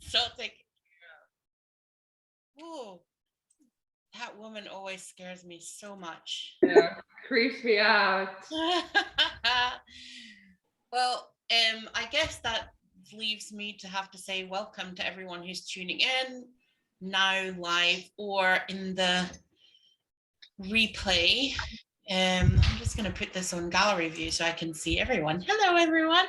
So taken care of. Ooh, that woman always scares me so much. Yeah, creeps me out. Well, I guess that leaves me to have to say welcome to everyone who's tuning in now live or in the replay. I'm just going to put this on gallery view so I can see everyone. Hello, everyone.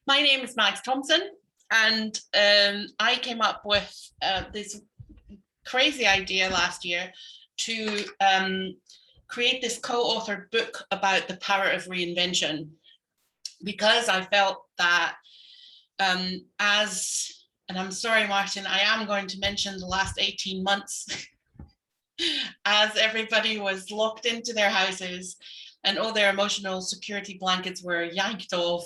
My name is Max Thomson, and I came up with this crazy idea last year to create this co-authored book about the power of reinvention, because I felt that and I'm sorry, Martin, I am going to mention the last 18 months as everybody was locked into their houses and all their emotional security blankets were yanked off.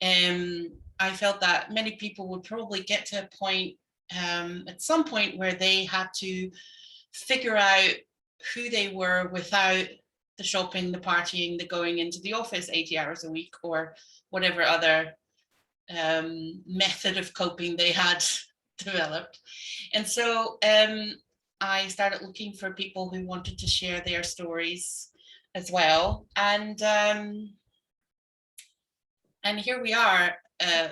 I felt that many people would probably get to a point at some point where they had to figure out who they were without the shopping, the partying, the going into the office 80 hours a week, or whatever other method of coping they had developed. And so I started looking for people who wanted to share their stories as well. And here we are, a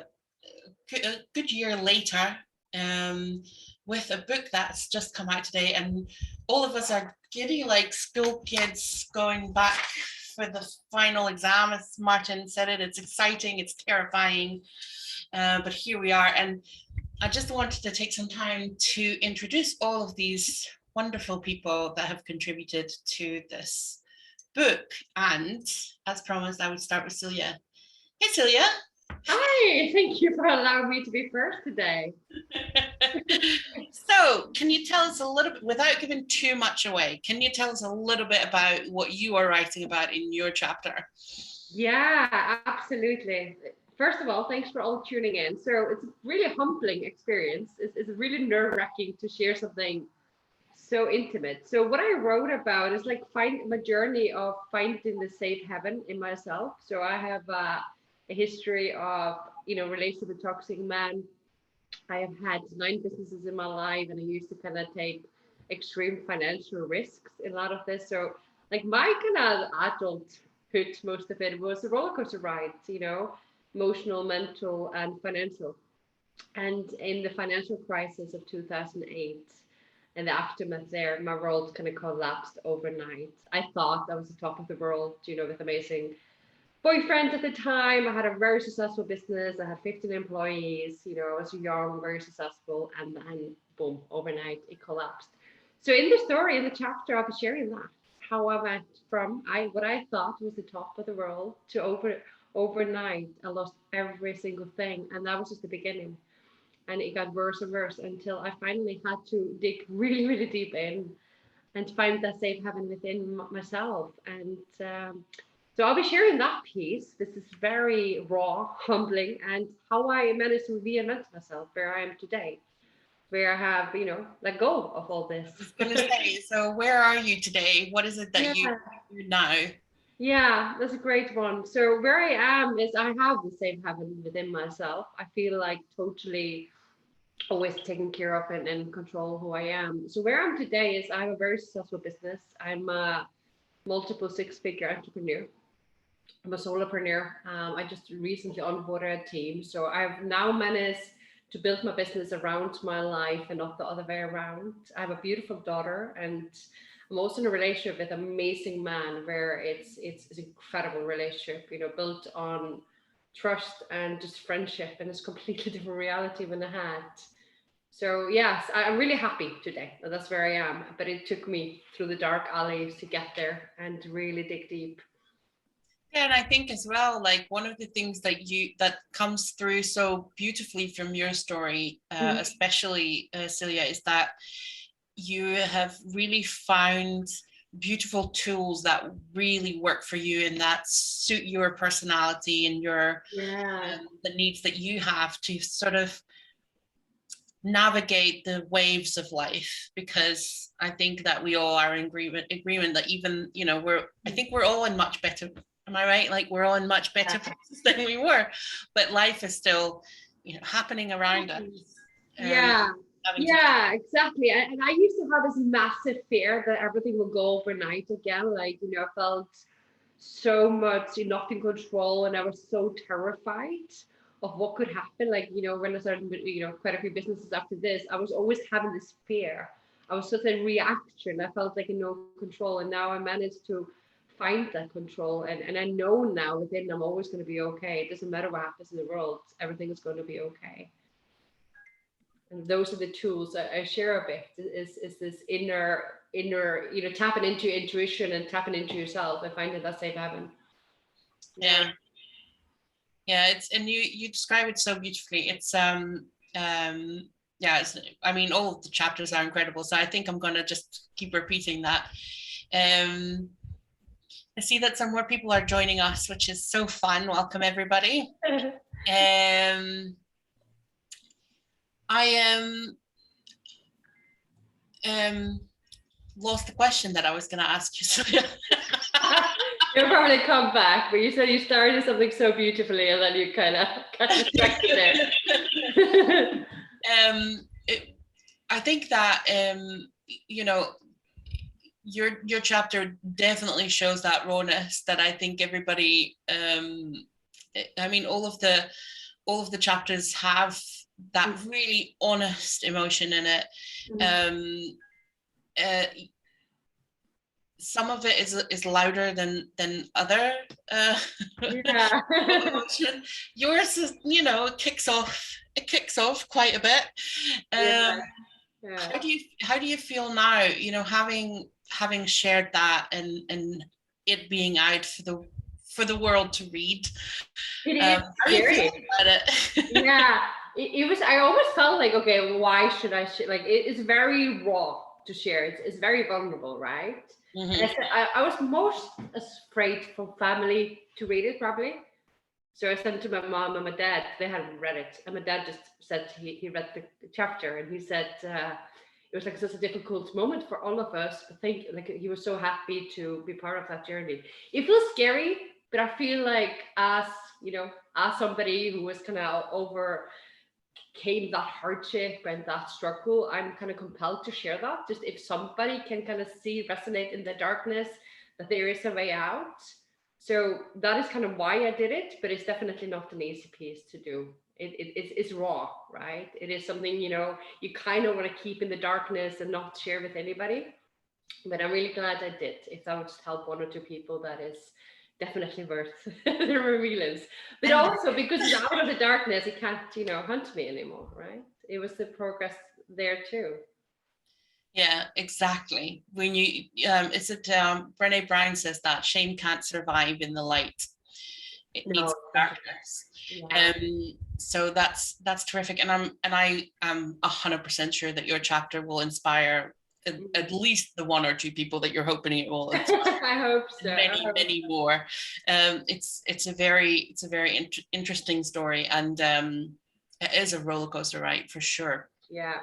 good year later, with a book that's just come out today, and all of us are giddy like school kids going back for the final exam. As Martin said it's exciting, it's terrifying, but here we are. And I just wanted to take some time to introduce all of these wonderful people that have contributed to this book. And as promised, I would start with Celia. Hey, Celia. Hi, thank you for allowing me to be first today. So, can you tell us a little bit, without giving too much away, can you tell us a little bit about what you are writing about in your chapter? Yeah, absolutely. First of all, thanks for all tuning in. So it's a really humbling experience. It's really nerve-wracking to share something so intimate. So what I wrote about is like find my journey of finding the safe haven in myself. So I have a history of relationship with toxic men. I have had 9 businesses in my life, and I used to kind of take extreme financial risks in a lot of this. So, like my kind of adulthood, most of it was a roller coaster ride, emotional, mental, and financial. And in the financial crisis of 2008, and the aftermath there, my world kind of collapsed overnight. I thought I was the top of the world, with amazing boyfriend at the time. I had a very successful business. I had 15 employees. I was young, very successful, and then boom, overnight it collapsed. So in the story, in the chapter, I'll be sharing that how I went from what I thought was the top of the world to overnight I lost every single thing, and that was just the beginning. And it got worse and worse until I finally had to dig really, really deep in and find that safe haven within myself. And so I'll be sharing that piece. This is very raw, humbling, and how I managed to reinvent myself where I am today, where I have, let go of all this. I was going to say, so where are you today? What is it that you Yeah. do now? Yeah, that's a great one. So where I am is I have the safe haven within myself. I feel like totally always taken care of and control who I am. So where I am today is I have a very successful business. I'm a multiple six-figure entrepreneur. I'm a solopreneur. I just recently onboarded a team. So I've now managed to build my business around my life and not the other way around. I have a beautiful daughter, and I'm also in a relationship with an amazing man where it's an incredible relationship, built on trust and just friendship, and it's completely different reality than I had. So yes, I'm really happy today. That's where I am. But it took me through the dark alleys to get there and really dig deep. Yeah, and I think as well, like one of the things that comes through so beautifully from your story, especially Celia, is that you have really found beautiful tools that really work for you and that suit your personality and your the needs that you have to sort of navigate the waves of life. Because I think that we all are in agreement that even I think we're all in much better, Am I right? Like we're all in much better places than we were, but life is still, happening around us. Yeah. Yeah, exactly. And I used to have this massive fear that everything will go overnight again. Like, I felt so much not in control, and I was so terrified of what could happen. Like, when I started, quite a few businesses after this, I was always having this fear. I was just in reaction. I felt like in no control. And now I managed to find that control. And I know now within I'm always going to be okay. It doesn't matter what happens in the world, everything is going to be okay. And those are the tools I share a bit, is this inner, tapping into intuition and tapping into yourself. I find that that's safe haven. Yeah. And you describe it so beautifully. It's all of the chapters are incredible, so I think I'm going to just keep repeating that. I see that some more people are joining us, which is so fun. Welcome everybody. I lost the question that I was going to ask you. So you'll probably come back, but you said you started something so beautifully, and then you kind of got distracted there. I think that your chapter definitely shows that rawness that I think everybody. All of the chapters have that really honest emotion in it. Some of it is louder than other emotion. Yours is, it kicks off quite a bit. How do you feel now, having shared that and it being out for the world to read? It is scary. It was. I always felt like, okay, why should I share? Like, it's very raw to share. It's very vulnerable, right? And I was most afraid for family to read it, probably. So I sent it to my mom and my dad. They hadn't read it, and my dad just said he read the chapter, and he said it was like such a difficult moment for all of us. I think like he was so happy to be part of that journey. It feels scary, but I feel like as somebody who was kind of overcame that hardship and that struggle, I'm kind of compelled to share that. Just if somebody can kind of resonate in the darkness, that there is a way out. So that is kind of why I did it, but it's definitely not an easy piece to do. It's raw, right? It is something, you kind of want to keep in the darkness and not share with anybody. But I'm really glad I did. If that would just help one or two people, that is definitely worth the revealings. But also because it's out of the darkness, it can't, hunt me anymore, right? It was the progress there too. Yeah, exactly. When you, Brené Brown says that shame can't survive in the light. It needs darkness. Yeah. So that's terrific. And I am 100% sure that your chapter will inspire at least the one or two people that you're hoping it will. I hope so. Many more. It's a very interesting story, and it is a roller coaster ride for sure. Yeah.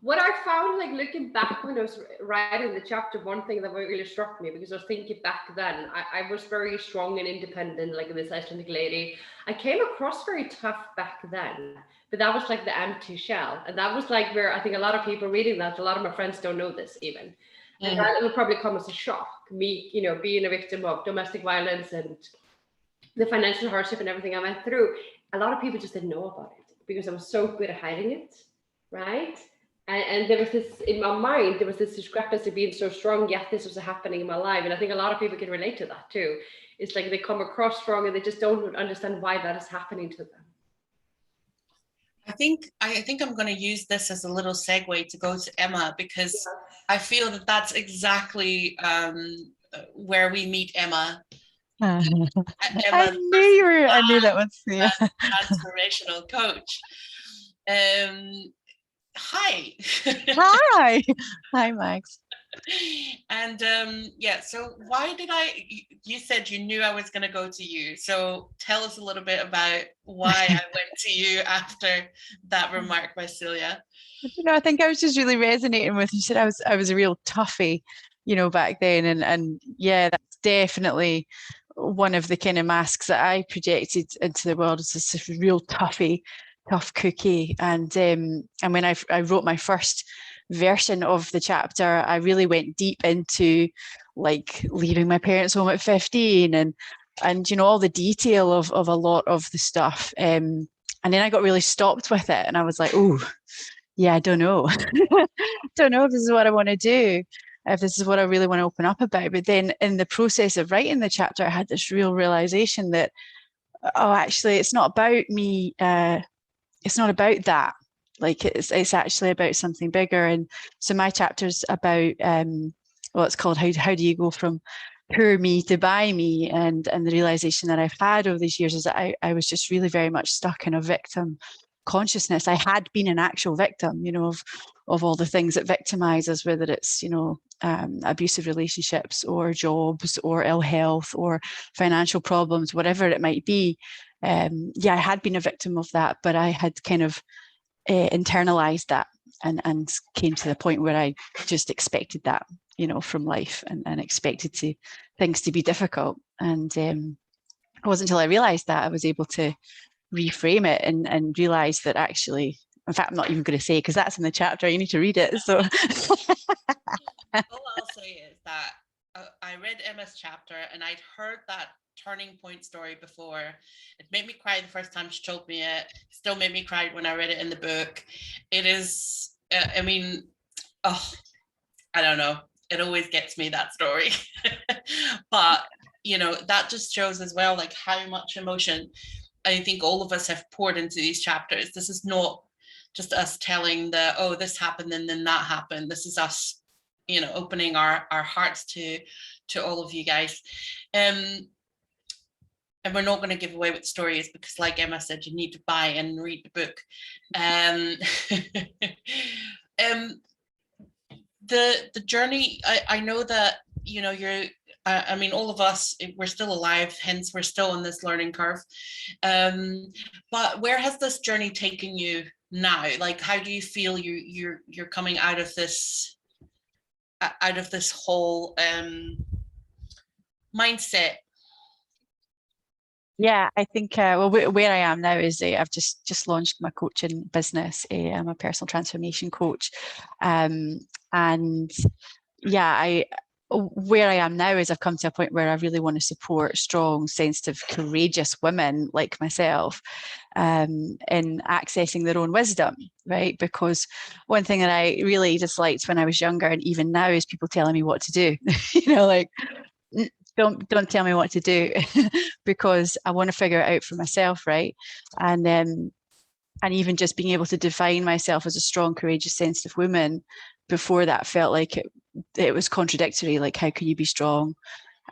What I found, like looking back when I was writing the chapter, one thing that really struck me, because I was thinking back then, I was very strong and independent, like this Icelandic lady. I came across very tough back then, but that was like the empty shell. And that was like where I think a lot of people reading that, a lot of my friends don't know this even. And that will probably come as a shock. Me, being a victim of domestic violence and the financial hardship and everything I went through, a lot of people just didn't know about it because I was so good at hiding it, right? And there was this, in my mind, there was this discrepancy being so strong, yet this was happening in my life. And I think a lot of people can relate to that too. It's like they come across strong and they just don't understand why that is happening to them. I think I'm going to use this as a little segue to go to Emma, because I feel that that's exactly where we meet Emma. Emma, I knew that was transformational coach. Hi. Hi, Max. And so why did you said you knew I was going to go to you. So tell us a little bit about why I went to you after that remark by Celia. I think I was just really resonating with you. Said I was a real toughie, back then. And yeah, that's definitely one of the kind of masks that I projected into the world is this real tough cookie. And when I wrote my first version of the chapter, I really went deep into like leaving my parents' home at 15 and all the detail of a lot of the stuff. And then I got really stopped with it, and I was like, oh, yeah, I don't know. Don't know if this is what I want to do, if this is what I really want to open up about. But then in the process of writing the chapter, I had this real realization that, oh, actually, it's not about me. It's not about that. Like it's actually about something bigger. And so my chapter's about it's called how do you go from poor me to buy me, and the realization that I've had over these years is that I was just really very much stuck in a victim consciousness. I had been an actual victim, of all the things that victimize us, whether it's abusive relationships or jobs or ill health or financial problems, whatever it might be. I had been a victim of that, but I had kind of internalized that and came to the point where I just expected that, from life, and expected things to be difficult. And it wasn't until I realized that I was able to reframe it and realize that actually, in fact, I'm not even going to say, because that's in the chapter, you need to read it. So All I'll say is that I read Emma's chapter, and I'd heard that turning point story before. It made me cry the first time she told me it. Still made me cry when I read it in the book. It is, I don't know. It always gets me, that story. But, that just shows as well, like how much emotion I think all of us have poured into these chapters. This is not just us telling this happened and then that happened. This is us, opening our hearts to all of you guys. And we're not going to give away what the story is, because like Emma said, you need to buy and read the book. The journey, I know that, you're, all of us, we're still alive, hence we're still on this learning curve. But where has this journey taken you now? Like, how do you feel you're coming out of this whole mindset? Yeah, I think where I am now is I've just launched my coaching business. I'm a personal transformation coach, and where I am now is I've come to a point where I really want to support strong, sensitive, courageous women like myself in accessing their own wisdom, right? Because one thing that I really disliked when I was younger, and even now, is people telling me what to do. Like, don't tell me what to do, because I want to figure it out for myself, right? And even just being able to define myself as a strong, courageous, sensitive woman, before that felt like it was contradictory. Like, how can you be strong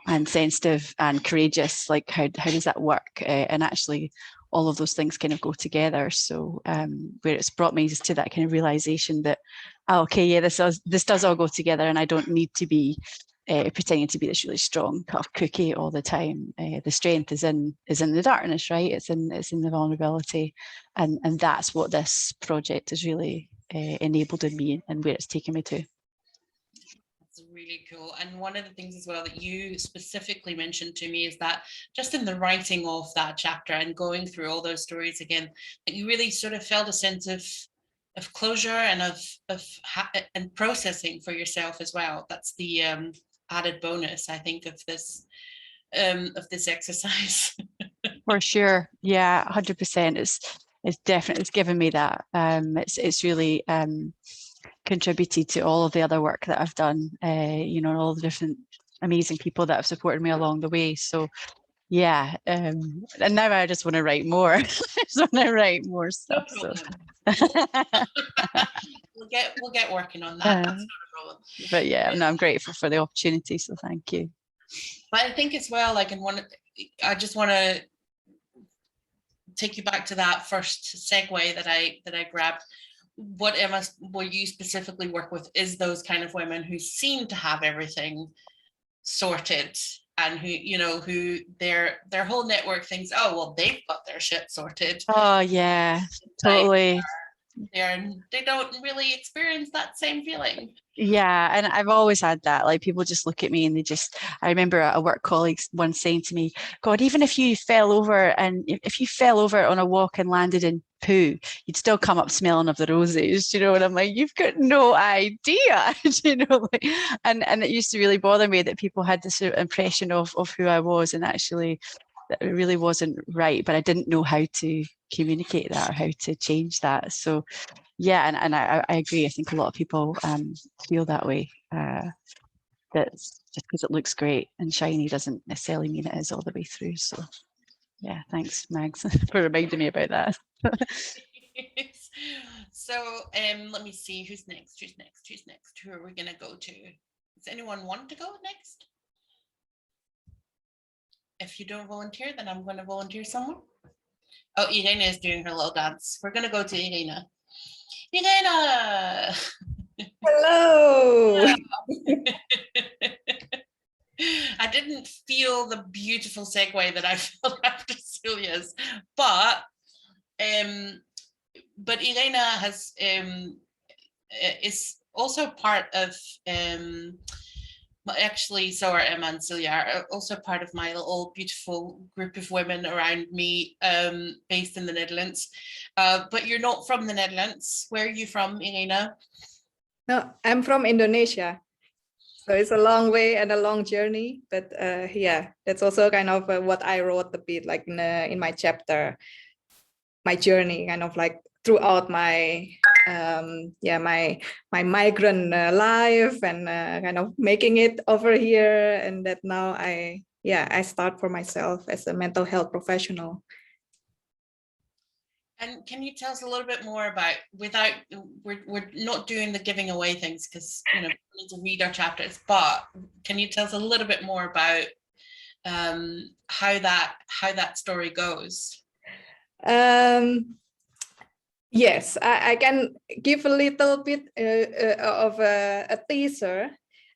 and sensitive and courageous? Like, how does that work? And actually, all of those things kind of go together. So where it's brought me to that kind of realization that, this does all go together, and I don't need to be pretending to be this really strong, tough cookie all the time. The strength is in the darkness, right? It's in the vulnerability, and that's what this project has really enabled in me, and where it's taken me to. That's really cool. And one of the things as well that you specifically mentioned to me is that just in the writing of that chapter and going through all those stories again, that you really sort of felt a sense of closure and and processing for yourself as well. That's the added bonus, I think, of this exercise. For sure, yeah, 100%. It's definitely, it's given me that. It's really contributed to all of the other work that I've done. All the different amazing people that have supported me along the way. So yeah, and now I just want to write more. I just want to write more stuff. No So. we'll get working on that. That's not a problem. But yeah, no, I'm grateful for the opportunity. So thank you. But I think as well, like I just want to take you back to that first segue that I grabbed. What you specifically work with is those kind of women who seem to have everything sorted, and who their whole network thinks, oh well, they've got their shit sorted. Oh yeah, totally. They don't really experience that same feeling. Yeah, and I've always had that. Like people just look at me and I remember a work colleague once saying to me, God, even if you fell over and if you fell over on a walk and landed in poo, you'd still come up smelling of the roses, you know, and I'm like, you've got no idea, you know, like, and it used to really bother me that people had this sort of impression of who I was, and actually that it really wasn't right, but I didn't know how to communicate that or how to change that. So yeah, and I agree. I think a lot of people feel that way. That just because it looks great and shiny doesn't necessarily mean it is all the way through. So yeah, thanks, Mags, for reminding me about that. So let me see who's next. Who are we gonna go to? Does anyone want to go next? If you don't volunteer, then I'm going to volunteer someone. Oh, Irena is doing her little dance. We're going to go to Irena. Irena! Hello! I didn't feel the beautiful segue that I felt after Celia's, but Irena has is also part of actually, so are Emma and Celia, are also part of my little beautiful group of women around me, based in the Netherlands. But you're not from the Netherlands. Where are you from, Irena? No, I'm from Indonesia. So it's a long way and a long journey. But yeah, that's also kind of what I wrote a bit like in my chapter, my journey, kind of like throughout my my migrant life and kind of making it over here, and that now I start for myself as a mental health professional. And can you tell us a little bit more about, without, we're not doing the giving away things because, you know, we need to read our chapters, but can you tell us a little bit more about how that story goes? Yes, I can give a little bit of a teaser.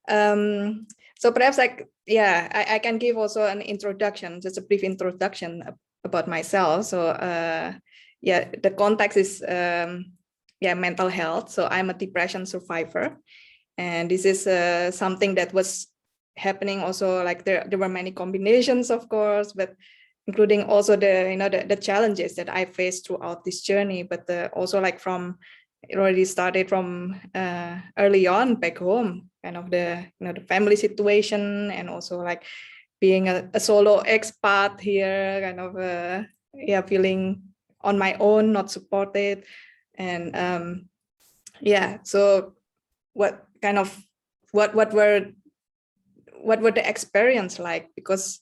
So perhaps I can give also an introduction, just a brief introduction about myself. So the context is mental health. So I'm a depression survivor, and this is something that was happening also, like there were many combinations, of course, but including also the challenges that I faced throughout this journey, but also like it already started from early on back home, kind of the family situation, and also like being a solo expat here, kind of feeling on my own, not supported, and so what were the experience like, because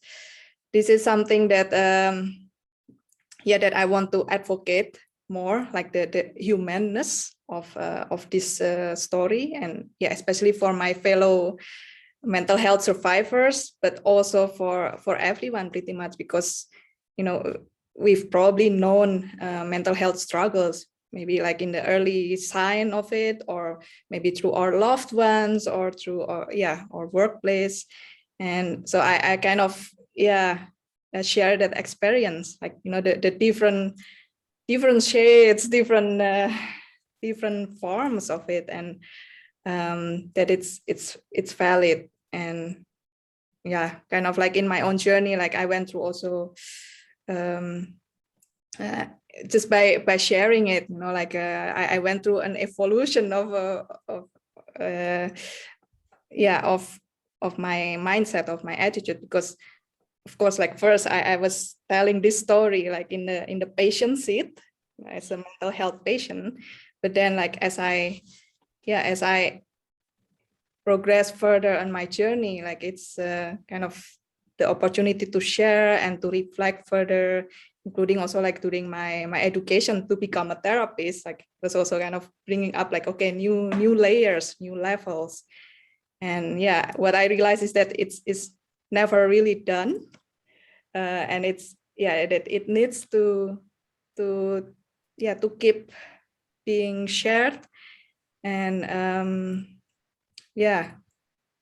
this is something that that I want to advocate more, like the humanness of this story, and especially for my fellow mental health survivors, but also for everyone pretty much, because we've probably known mental health struggles, maybe like in the early sign of it, or maybe through our loved ones, or through our workplace. And so I kind of share that experience, like the different shades, different forms of it, and that it's valid. And kind of like in my own journey, like I went through also just by sharing it, like I went through an evolution of my mindset, of my attitude, because of course, like first I was telling this story like in the patient seat as a mental health patient, but then like as I progress further on my journey, like it's kind of the opportunity to share and to reflect further, including also like during my education to become a therapist, like was also kind of bringing up like, okay, new layers, new levels. And what I realized is that it's never really done, and it's that it needs to keep being shared, and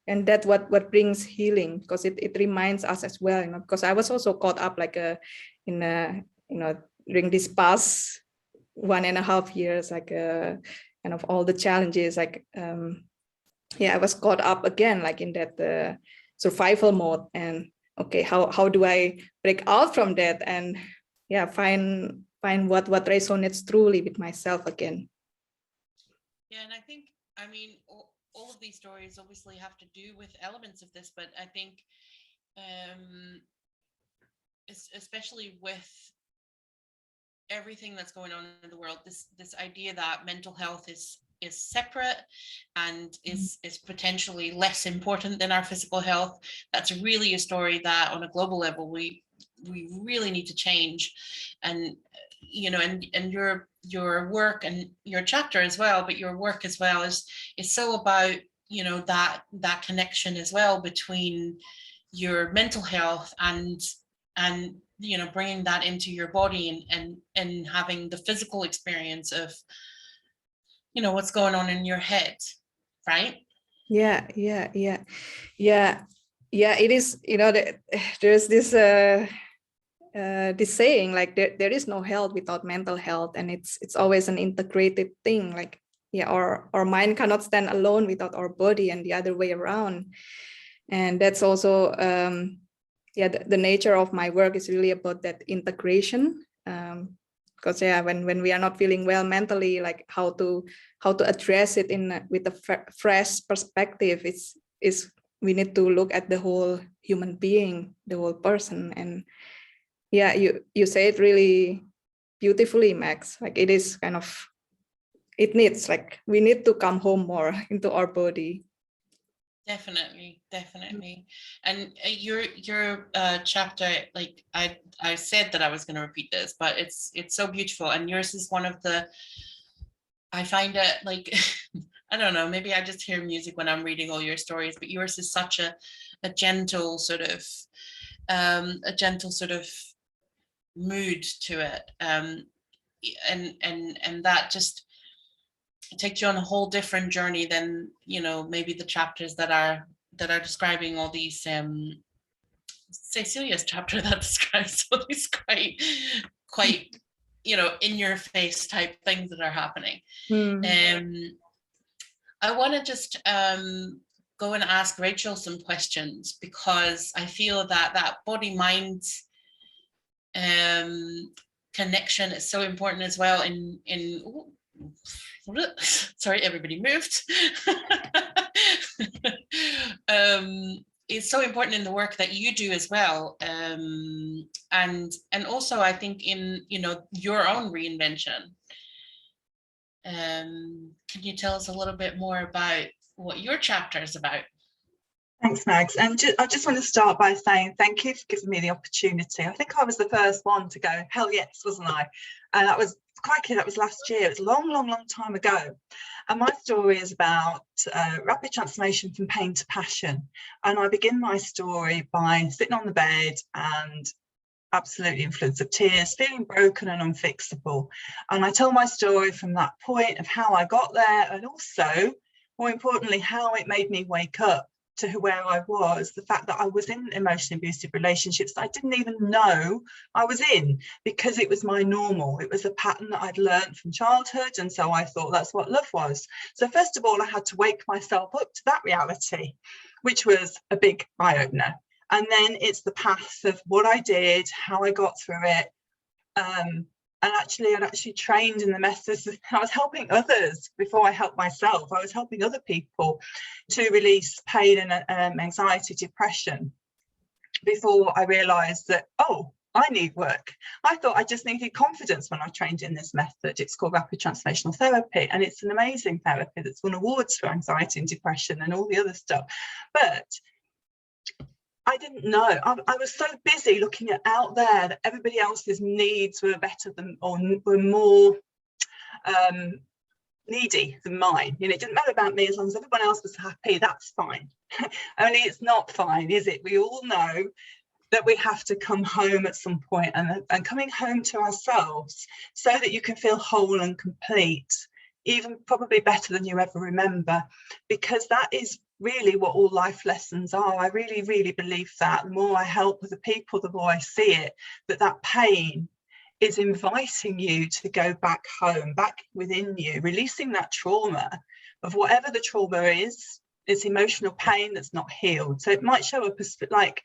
and that's what brings healing, because it reminds us as well, because I was also caught up like during this past 1.5 years, like kind of all the challenges, like I was caught up again, like in that survival mode. And okay, how do I break out from that and find what resonates truly with myself again? Yeah, and I think, I mean, all of these stories obviously have to do with elements of this, but I think especially with everything that's going on in the world, this idea that mental health is separate and is potentially less important than our physical health, that's really a story that on a global level we really need to change. And you know, and your work and your chapter as well, but your work as well is so about, you know, that connection as well between your mental health and you know, bringing that into your body and having the physical experience of, you know, what's going on in your head, right? Yeah, it is, you know, there's this this saying, like there is no health without mental health, and it's always an integrated thing. Like our mind cannot stand alone without our body, and the other way around. And that's also the nature of my work is really about that integration. Because when we are not feeling well mentally, like how to address it with a fresh perspective, is we need to look at the whole human being, the whole person. And you say it really beautifully, Max. Like it is kind of, it needs, like we need to come home more into our body. Definitely. And your chapter, like I said that I was going to repeat this, but it's so beautiful, and yours is one of the, I find it like I don't know, maybe I just hear music when I'm reading all your stories, but yours is such a gentle sort of mood to it, and that just takes you on a whole different journey than, you know, maybe the chapters that are describing all these Cecilia's chapter that describes all these quite you know, in your face type things that are happening. I want to just go and ask Rachel some questions, because I feel that body mind connection is so important as well in sorry, everybody moved. It's so important in the work that you do as well, and also I think in, you know, your own reinvention. Can you tell us a little bit more about what your chapter is about? Thanks, Mags. And I just want to start by saying thank you for giving me the opportunity. I think I was the first one to go, hell yes, wasn't I? And that was, crikey, that was last year. It was a long time ago. And my story is about rapid transformation from pain to passion. And I begin my story by sitting on the bed and absolutely in floods of tears, feeling broken and unfixable. And I tell my story from that point of how I got there, and also, more importantly, how it made me wake up to where I was, the fact that I was in emotionally abusive relationships that I didn't even know I was in, because it was my normal. It was a pattern that I'd learned from childhood, and so I thought that's what love was. So first of all, I had to wake myself up to that reality, which was a big eye-opener. And then it's the path of what I did, how I got through it. And actually, I'd actually trained in the methods. I was helping others before I helped myself. I was helping other people to release pain and anxiety, depression, before I realised that, oh, I need work. I thought I just needed confidence when I trained in this method. It's called rapid transformational therapy, and it's an amazing therapy that's won awards for anxiety and depression and all the other stuff. But I didn't know. I was so busy looking at out there that everybody else's needs were better than, or were more needy than mine. You know, it didn't matter about me as long as everyone else was happy. That's fine. Only it's not fine, is it? We all know that we have to come home at some point, and coming home to ourselves so that you can feel whole and complete, even probably better than you ever remember, because that is really what all life lessons are. I really believe that the more I help other people, the more I see it, that pain is inviting you to go back home, back within you, releasing that trauma of whatever the trauma is. It's emotional pain that's not healed. So it might show up as, like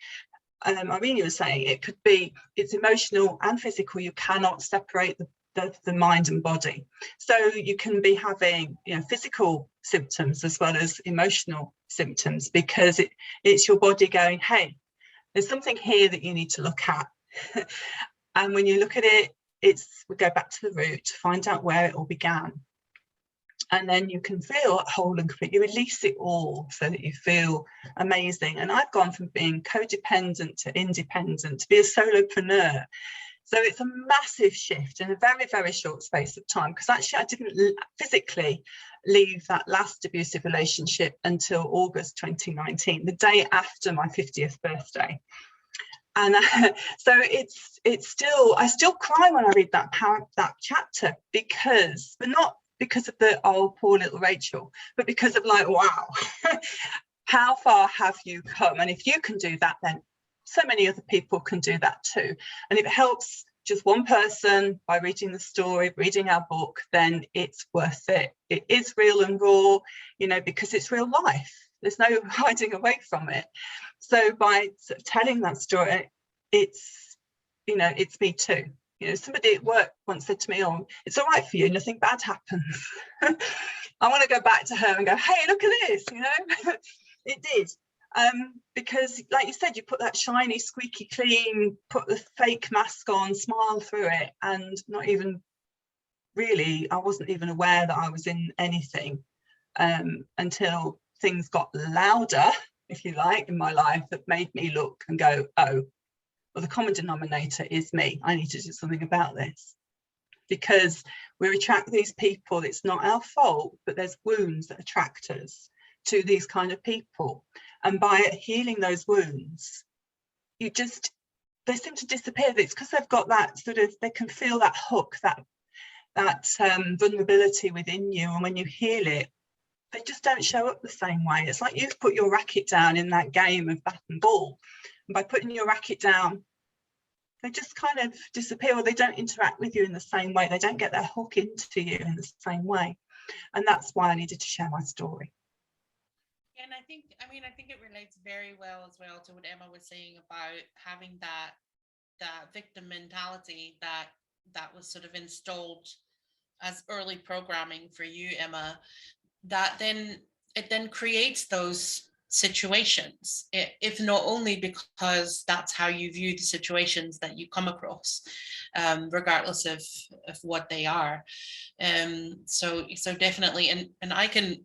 Irene was saying, it could be, it's emotional and physical. You cannot separate the mind and body. So you can be having, you know, physical symptoms as well as emotional symptoms, because it's your body going, hey, there's something here that you need to look at. And when you look at it, we go back to the root to find out where it all began. And then you can feel whole and complete. You release it all so that you feel amazing. And I've gone from being codependent to independent to be a solopreneur. So it's a massive shift in a very, very short space of time, because actually I didn't physically leave that last abusive relationship until August 2019, the day after my 50th birthday. And so it's still, I still cry when I read that chapter, but not because of the, oh, poor little Rachel, but because of, like, wow, how far have you come? And if you can do that, then so many other people can do that too. And if it helps just one person by reading the story, reading our book, then it's worth it. It is real and raw, you know, because it's real life. There's no hiding away from it. So by sort of telling that story, it's, you know, it's me too. You know, somebody at work once said to me, oh, it's all right for you, nothing bad happens. I want to go back to her and go, hey, look at this, you know. It did. Because like you said, you put that shiny, squeaky clean, put the fake mask on, smile through it, and not even really, I wasn't even aware that I was in anything until things got louder, if you like, in my life, that made me look and go, oh, well, the common denominator is me. I need to do something about this. Because we attract these people, it's not our fault, but there's wounds that attract us to these kind of people. And by healing those wounds, they seem to disappear. It's because they've got that sort of, they can feel that hook, that vulnerability within you. And when you heal it, they just don't show up the same way. It's like you've put your racket down in that game of bat and ball. And by putting your racket down, they just kind of disappear, or they don't interact with you in the same way. They don't get their hook into you in the same way. And that's why I needed to share my story. And I think it relates very well as well to what Emma was saying about having that victim mentality that was sort of installed as early programming for you, Emma, that it then creates those situations, if not only because that's how you view the situations that you come across, regardless of what they are. So definitely, and I can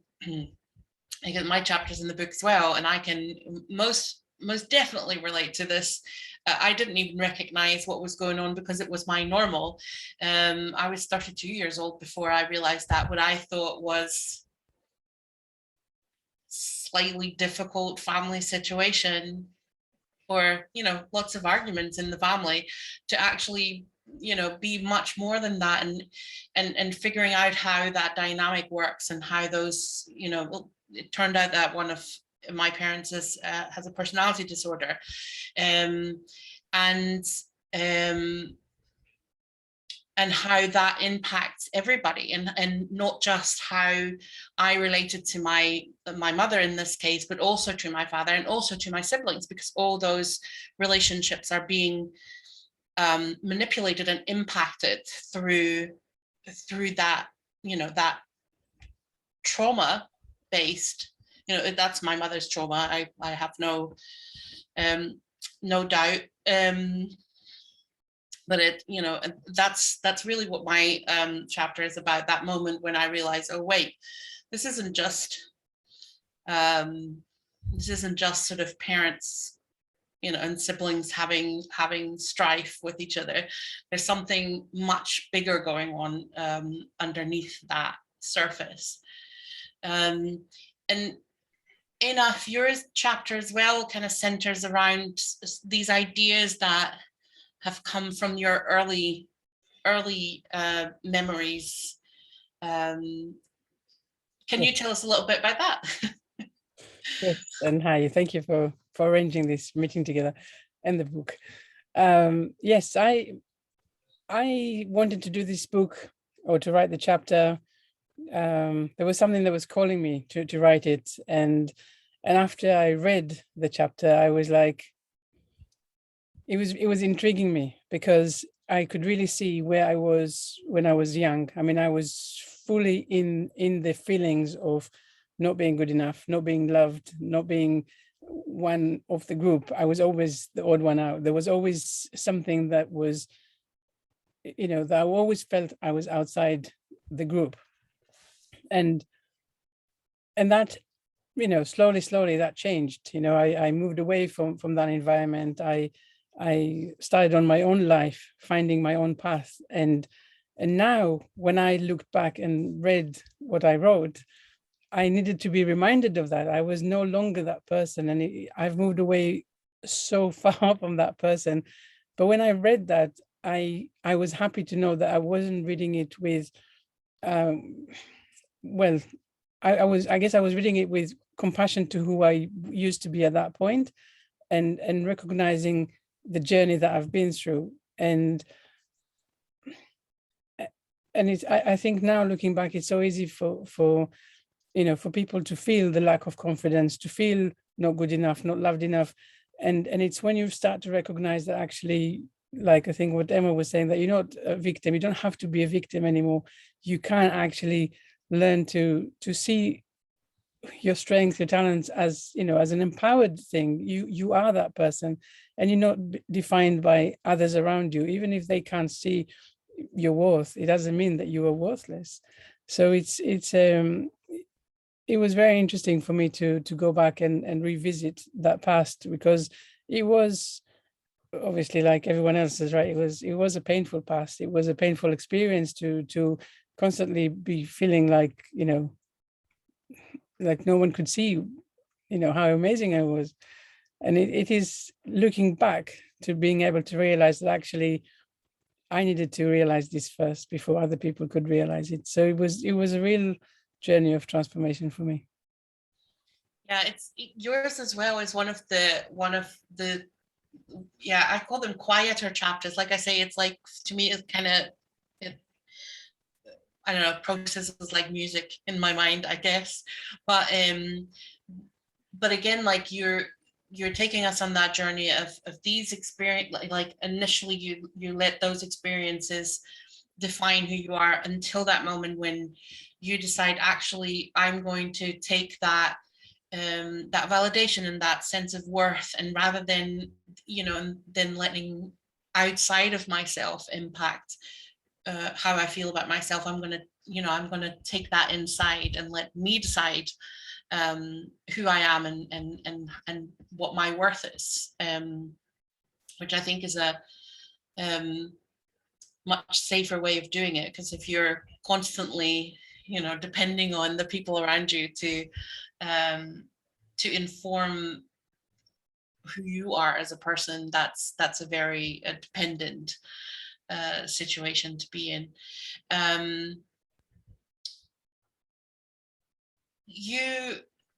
get my chapters in the book as well, and I can most definitely relate to this. I didn't even recognize what was going on because it was my normal. I was 32 years old before I realized that what I thought was slightly difficult family situation, or, you know, lots of arguments in the family, to actually, you know, be much more than that, and figuring out how that dynamic works and how those, you know, it turned out that one of my parents has a personality disorder, and how that impacts everybody, and not just how I related to my mother in this case, but also to my father and also to my siblings, because all those relationships are being manipulated and impacted through that, you know, that trauma based, you know, that's my mother's trauma. I have no doubt. But it, you know, that's really what my chapter is about. That moment when I realized, oh wait, this isn't just sort of parents, you know, and siblings having strife with each other. There's something much bigger going on underneath that surface. And enough, your chapter as well kind of centers around these ideas that have come from your early memories. Can you tell us a little bit about that? Yes, and hi, thank you for arranging this meeting together and the book. Yes, I wanted to do this book or to write the chapter. There was something that was calling me to write it, and after I read the chapter, I was like, it was intriguing me because I could really see where I was when I was young. I mean, I was fully in the feelings of not being good enough, not being loved, not being one of the group. I was always the odd one out. There was always something that was, that I always felt I was outside the group. And that, slowly that changed. I moved away from that environment. I started on my own life, finding my own path. And now when I looked back and read what I wrote, I needed to be reminded of that. I was no longer that person. And I've moved away so far from that person. But when I read that, I was happy to know that I wasn't reading it with, well, I guess I was reading it with compassion to who I used to be at that point, and recognizing the journey that I've been through. And it's, I think now looking back, it's so easy for people to feel the lack of confidence, to feel not good enough, not loved enough. And it's when you start to recognize that actually, like I think what Emma was saying, that you're not a victim, you don't have to be a victim anymore. You can actually learn to see your strengths, your talents as, as an empowered thing. You are that person, and you're not defined by others around you. Even if they can't see your worth, it doesn't mean that you are worthless. So it was very interesting for me to go back and revisit that past, because it was obviously, like everyone else is right, it was a painful past. It was a painful experience to constantly be feeling like, like no one could see, how amazing I was. And it is looking back to being able to realize that actually I needed to realize this first before other people could realize it. So it was a real journey of transformation for me. Yeah, it's yours as well is one of the yeah, I call them quieter chapters. Like I say, it's like, to me, it's kind of, I don't know, processes like music in my mind, I guess. But again, like you're taking us on that journey of these experience, like initially you let those experiences define who you are until that moment when you decide, actually, I'm going to take that that validation and that sense of worth, and rather than than letting outside of myself impact how I feel about myself, I'm going to take that inside and let me decide who I am and what my worth is, which I think is a much safer way of doing it. Because if you're constantly depending on the people around you to inform who you are as a person, that's a very dependent situation to be in.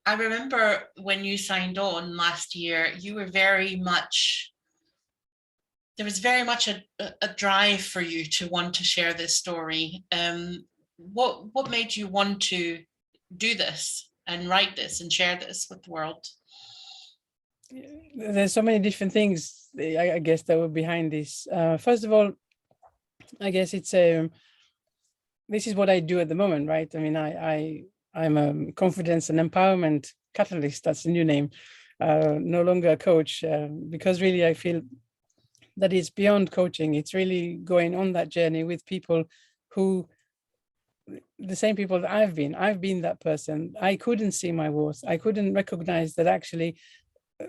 I remember when you signed on last year, you were there was very much a drive for you to want to share this story. What made you want to do this and write this and share this with the world? There's so many different things, I guess, that were behind this. First of all, I guess it's this is what I do at the moment, right? I mean, I'm a confidence and empowerment catalyst. That's the new name. No longer a coach, because really I feel that it's beyond coaching. It's really going on that journey with people who, the same people that I've been that person. I couldn't see my worth. I couldn't recognize that actually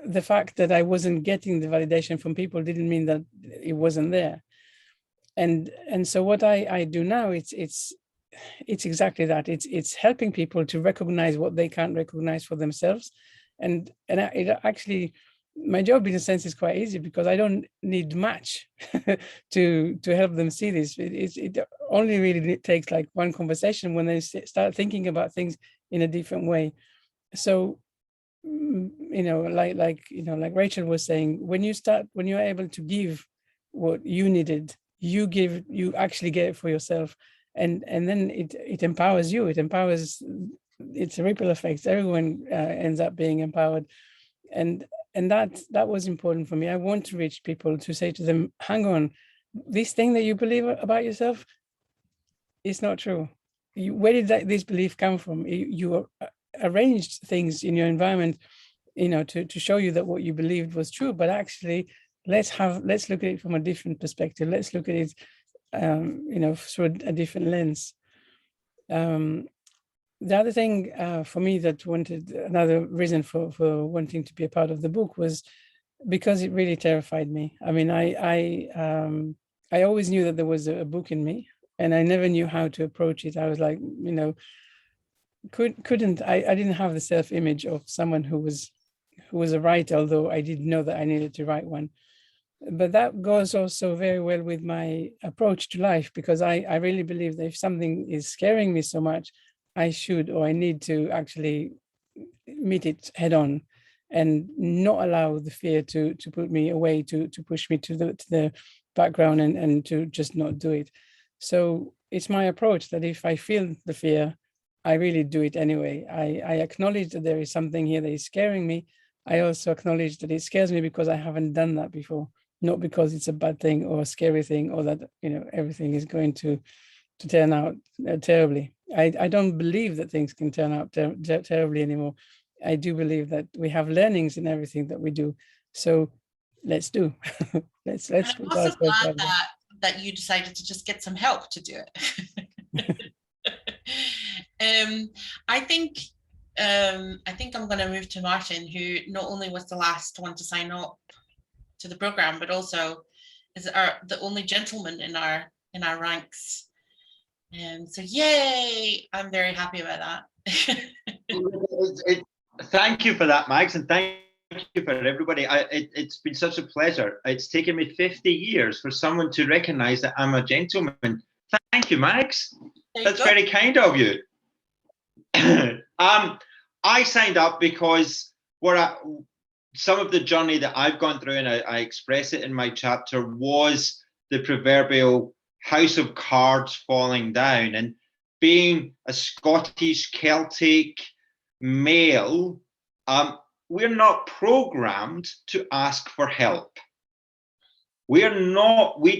the fact that I wasn't getting the validation from people didn't mean that it wasn't there. And so what I do now, it's exactly that. It's helping people to recognize what they can't recognize for themselves. And it actually, my job in a sense is quite easy, because I don't need much to help them see this. It only really takes like one conversation when they start thinking about things in a different way. So like Rachel was saying, when you're able to give what you needed, you actually get it for yourself, and then it empowers you. It empowers. It's a ripple effect. Everyone ends up being empowered, and that was important for me. I want to reach people, to say to them, hang on, this thing that you believe about yourself is not true. Where did this belief come from? You arranged things in your environment, to show you that what you believed was true, but actually let's look at it from a different perspective. Let's look at it through a different lens. The other thing for me that another reason for wanting to be a part of the book was because it really terrified me. I mean, I always knew that there was a book in me, and I never knew how to approach it. I was like, I didn't have the self-image of someone who was a writer, although I did know that I needed to write one. But that goes also very well with my approach to life, because I really believe that if something is scaring me so much, I need to actually meet it head on, and not allow the fear to put me away, to push me to the background, and to just not do it. So it's my approach that if I feel the fear, I really do it anyway. I acknowledge that there is something here that is scaring me. I also acknowledge that it scares me because I haven't done that before, not because it's a bad thing or a scary thing, or that everything is going to turn out terribly. I don't believe that things can turn out terribly anymore. I do believe that we have learnings in everything that we do. So let's do. let's. I'm also glad that you decided to just get some help to do it. I think I'm going to move to Martin, who not only was the last one to sign up to the program, but also is the only gentleman in our ranks. So yay! I'm very happy about that. Thank you for that, Max, and thank you for everybody. It's been such a pleasure. It's taken me 50 years for someone to recognize that I'm a gentleman. Thank you, Max. That's very kind of you. I signed up because some of the journey that I've gone through, and I express it in my chapter, was the proverbial house of cards falling down. And being a Scottish Celtic male, we're not programmed to ask for help. We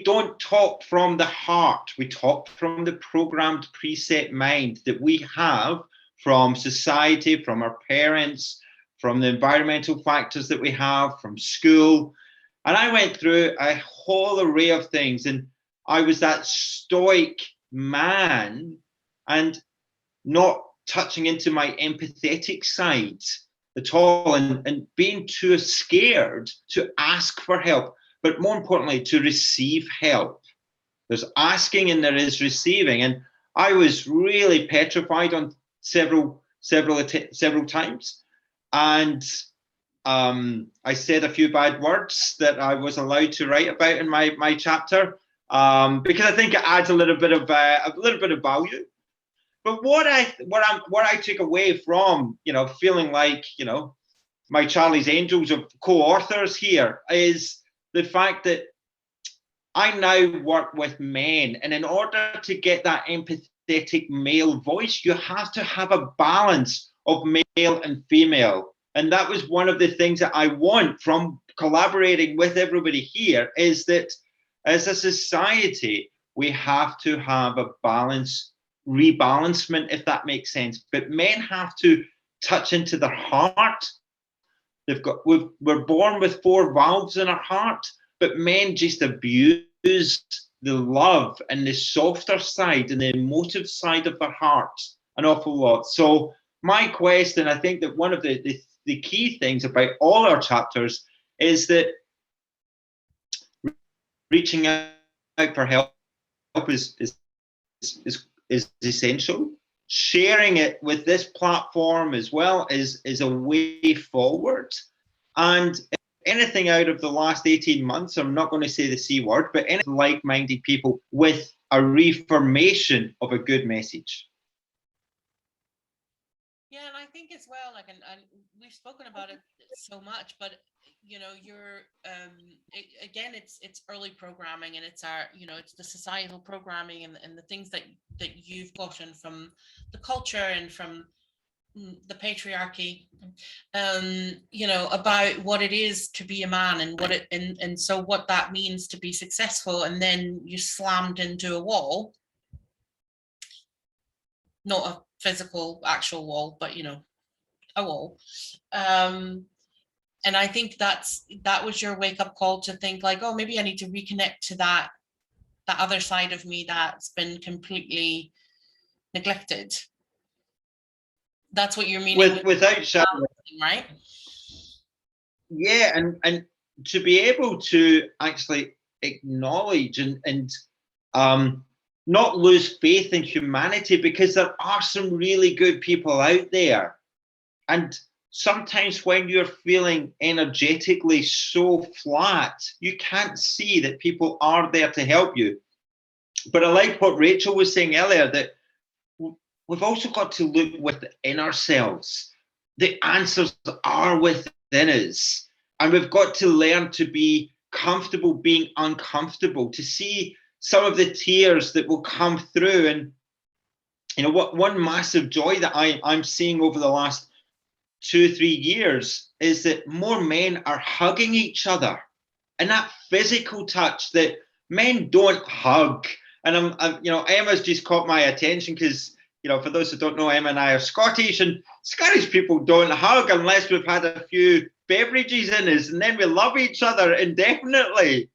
don't talk from the heart. We talk from the programmed preset mind that we have from society, from our parents, from the environmental factors that we have, from school. And I went through a whole array of things, and I was that stoic man and not touching into my empathetic side at all, and being too scared to ask for help, but more importantly, to receive help. There's asking and there is receiving. And I was really petrified on several times. And I said a few bad words that I was allowed to write about in my chapter, because I think it adds a little bit of value. But what I took away from feeling like my Charlie's Angels of co-authors here is the fact that I now work with men, and in order to get that empathetic male voice, you have to have a balance of male and female. And that was one of the things that I want from collaborating with everybody here, is that as a society, we have to have a rebalancement, if that makes sense. But men have to touch into their heart. We're born with 4 valves in our heart, but men just abuse the love and the softer side and the emotive side of their heart an awful lot. So my quest, and I think that one of the key things about all our chapters, is that reaching out for help is essential. Sharing it with this platform as well is a way forward. And anything out of the last 18 months, I'm not going to say the C word, but any like-minded people with a reformation of a good message. Yeah, and I think as well, like, and we've spoken about it so much, but you know, you're again, it's early programming, and it's our, you know, it's the societal programming, and the things that you've gotten from the culture and from the patriarchy, you know, about what it is to be a man, and what it and so what that means to be successful, and then you slammed into a wall, not a physical actual wall, but you know, a wall. And I think that was your wake-up call to think like, oh, maybe I need to reconnect to that other side of me that's been completely neglected. That's what you're meaning without shadow, right? Yeah, and to be able to actually acknowledge and not lose faith in humanity, because there are some really good people out there. And sometimes when you're feeling energetically so flat, you can't see that people are there to help you. But I like what Rachel was saying earlier, that we've also got to look within ourselves. The answers are within us. And we've got to learn to be comfortable being uncomfortable, to see some of the tears that will come through. And you know what, one massive joy that I'm seeing over the last 2-3 years is that more men are hugging each other, and that physical touch that men don't hug. And I'm you know, Emma's just caught my attention because, you know, for those who don't know, Emma and I are Scottish, and Scottish people don't hug unless we've had a few beverages in us, and then we love each other indefinitely.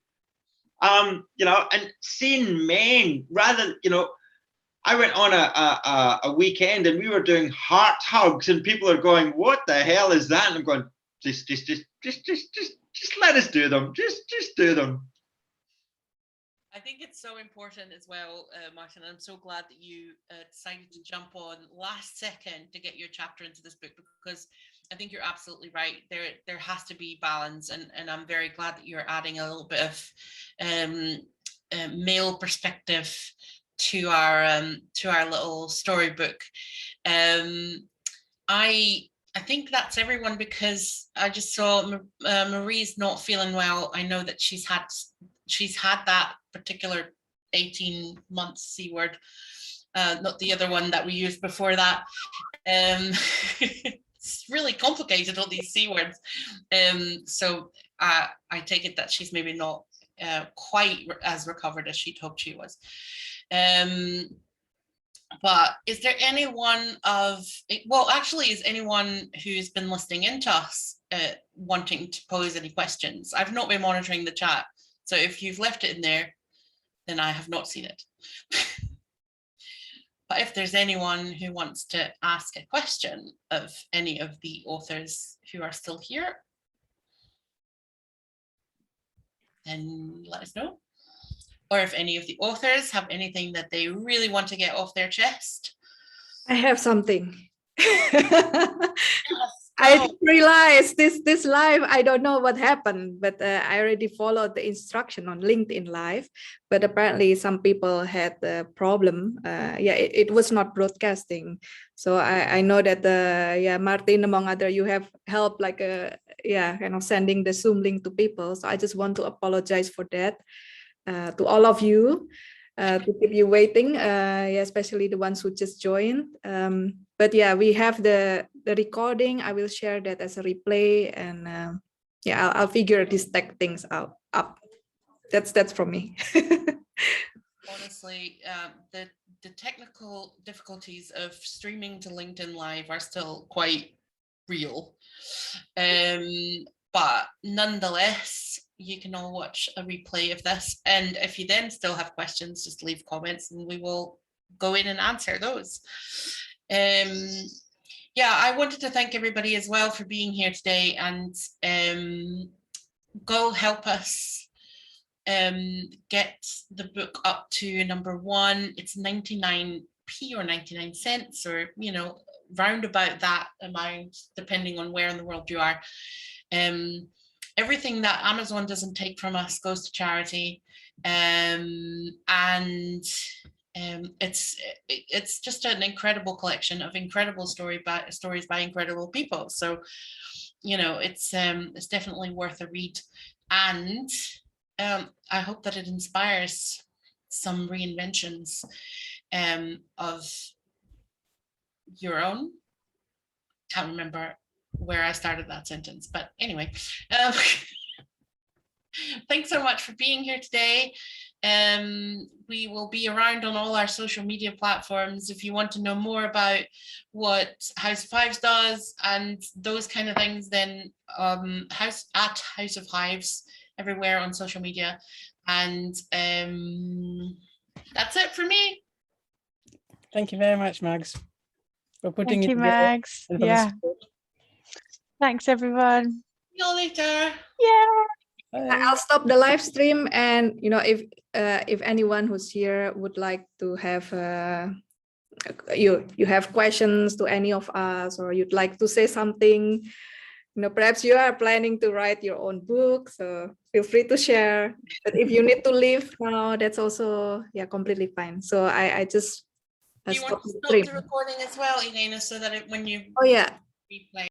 You know, and seeing men, rather, you know, I went on a weekend and we were doing heart hugs, and people are going, "What the hell is that?" And I'm going, just let us do them. Just do them. I think it's so important as well, Martin. I'm so glad that you decided to jump on last second to get your chapter into this book, because I think you're absolutely right. There has to be balance, and I'm very glad that you're adding a little bit of male perspective to our little storybook. I think that's everyone, because I just saw Marie's not feeling well. I know that she's had that particular 18 months C word, not the other one that we used before that. It's really complicated, all these C words. So I take it that she's maybe not quite as recovered as she'd hoped she was. But is there anyone is anyone who's been listening in to us wanting to pose any questions? I've not been monitoring the chat, so if you've left it in there, then I have not seen it. But if there's anyone who wants to ask a question of any of the authors who are still here, then let us know. Or if any of the authors have anything that they really want to get off their chest. I have something. Yes, I realized this live, I don't know what happened, but I already followed the instruction on LinkedIn Live, but apparently some people had a problem. It was not broadcasting. So I know that Martin, among other, you have helped like kind of sending the Zoom link to people. So I just want to apologize for that to all of you. To keep you waiting, especially the ones who just joined. But yeah, we have the recording. I will share that as a replay, and I'll figure these tech things up. That's from me. Honestly, the technical difficulties of streaming to LinkedIn Live are still quite real. But nonetheless, you can all watch a replay of this. And if you then still have questions, just leave comments and we will go in and answer those. I wanted to thank everybody as well for being here today, and go help us get the book up to number 1. It's 99p or 99 cents, or, you know, round about that amount, depending on where in the world you are. Everything that Amazon doesn't take from us goes to charity, and it's just an incredible collection of incredible stories by incredible people. So, you know, it's definitely worth a read, and I hope that it inspires some reinventions of your own. Can't remember where I started that sentence, but anyway, thanks so much for being here today. We will be around on all our social media platforms. If you want to know more about what House of Hives does and those kind of things, then House of Hives everywhere on social media. And that's it for me. Thank you very much, Mags, for putting Thank it you, together. Mags. And for the Yeah. support. Thanks, everyone. See you later. Yeah. Bye. I'll stop the live stream, and you know, if anyone who's here would like to have you have questions to any of us, or you'd like to say something, you know, perhaps you are planning to write your own book, so feel free to share. But if you need to leave now, that's also completely fine. So I just Do you want to the stop stream. the recording as well, Elena, so that when you Oh yeah. replay